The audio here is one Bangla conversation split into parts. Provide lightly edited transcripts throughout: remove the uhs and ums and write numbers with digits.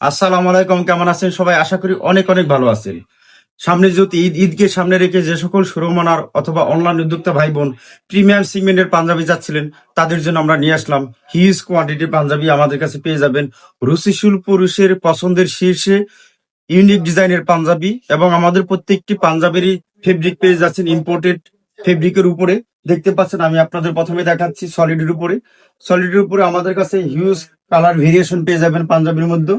আসসালামু আলাইকুম, কেমন আছেন সবাই? আশা করি অনেক অনেক ভালো আছেন। সামনে যেহেতু ঈদকে সামনে রেখে যে সকল শোরুম ওনার অথবা অনলাইন উদ্যোক্তা ভাই বোন প্রিমিয়াম সিগমেন্টের পাঞ্জাবি চাচ্ছিলেন, তাদের জন্য আমরা নিয়ে আসলাম হিউজ কোয়ান্টিটির পাঞ্জাবি। আমাদের কাছে পেয়ে যাবেন রুচিশীল পুরুষের পছন্দের শীর্ষে ইউনিক ডিজাইনের পাঞ্জাবি, এবং আমাদের প্রত্যেকটি পাঞ্জাবিরই ফেব্রিক পেয়ে যাচ্ছেন ইম্পোর্টেড ফেব্রিকের উপরে। দেখতে পাচ্ছেন, আমি আপনাদের প্রথমে দেখাচ্ছি সলিডের উপরে। সলিডের উপরে আমাদের কাছে হিউজ কালার ভেরিয়েশন পেয়ে যাবেন পাঞ্জাবির মধ্যে।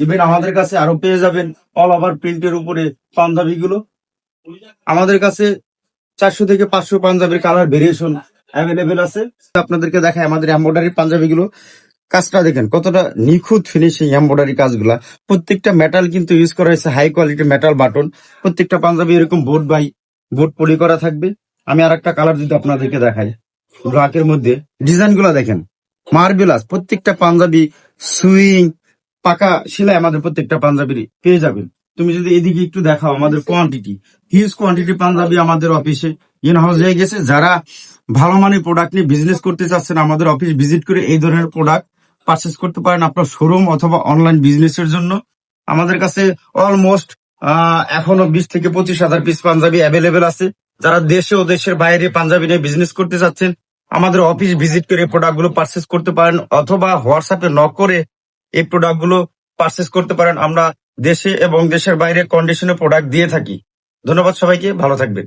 ইভেন আমাদের কাছে আরো পেয়ে যাবেন অল ওভার প্রিন্টের উপরে পাঞ্জাবি গুলো। আমাদের কাছে 400 থেকে 500 পাঞ্জাবির কালার ভেরিয়েশন অ্যাভেলেবেল আছে। আপনাদেরকে দেখায় আমাদের এমব্রয়ডারি পাঞ্জাবি গুলো। কাজটা দেখেন কতটা নিখুঁত ফিনিশিং এমব্রয়ডারি কাজগুলা। প্রত্যেকটা মেটাল কিন্তু ইউজ করা হয়েছে হাই কোয়ালিটি মেটাল বাটন। প্রত্যেকটা পাঞ্জাবি এরকম বোর্ড বাই বোর্ড পলি করা থাকবে। আমি আর একটা কালার যদি আপনাদেরকে দেখাই, ব্ল্যাকের মধ্যে ডিজাইন গুলা দেখেন মার্বেলাস। প্রত্যেকটা পাঞ্জাবি সুইং পাকা সেলাই আমাদের প্রত্যেকটা পাঞ্জাবিরই পেয়ে যাবেন। তুমি যদি এদিকে একটু দেখাও, আমাদের কোয়ান্টিটি হিউজ কোয়ান্টিটি পাঞ্জাবি আমাদের অফিসে ইন হাউস হয়ে গেছে। যারা ভালো মানের প্রোডাক্ট নিয়ে বিজনেস করতে চাচ্ছেন, আমাদের অফিস ভিজিট করে এই ধরনের প্রোডাক্ট পারচেস করতে পারেন আপনার শোরুম অথবা অনলাইন বিজনেসের জন্য। আমাদের কাছে অলমোস্ট এখনো 20 থেকে 25,000 পিস পাঞ্জাবি অ্যাভেলেবেল আছে। যারা দেশে ও দেশের বাইরে পাঞ্জাবি নিয়ে বিজনেস করতে চাচ্ছেন, আমাদের অফিস ভিজিট করে এই প্রোডাক্ট গুলো পারচেস করতে পারেন, অথবা হোয়াটসঅ্যাপে নক করে এই প্রোডাক্ট গুলো পারচেস করতে পারেন। আমরা দেশে এবং দেশের বাইরে কন্ডিশনে প্রোডাক্ট দিয়ে থাকি। ধন্যবাদ সবাইকে, ভালো থাকবেন।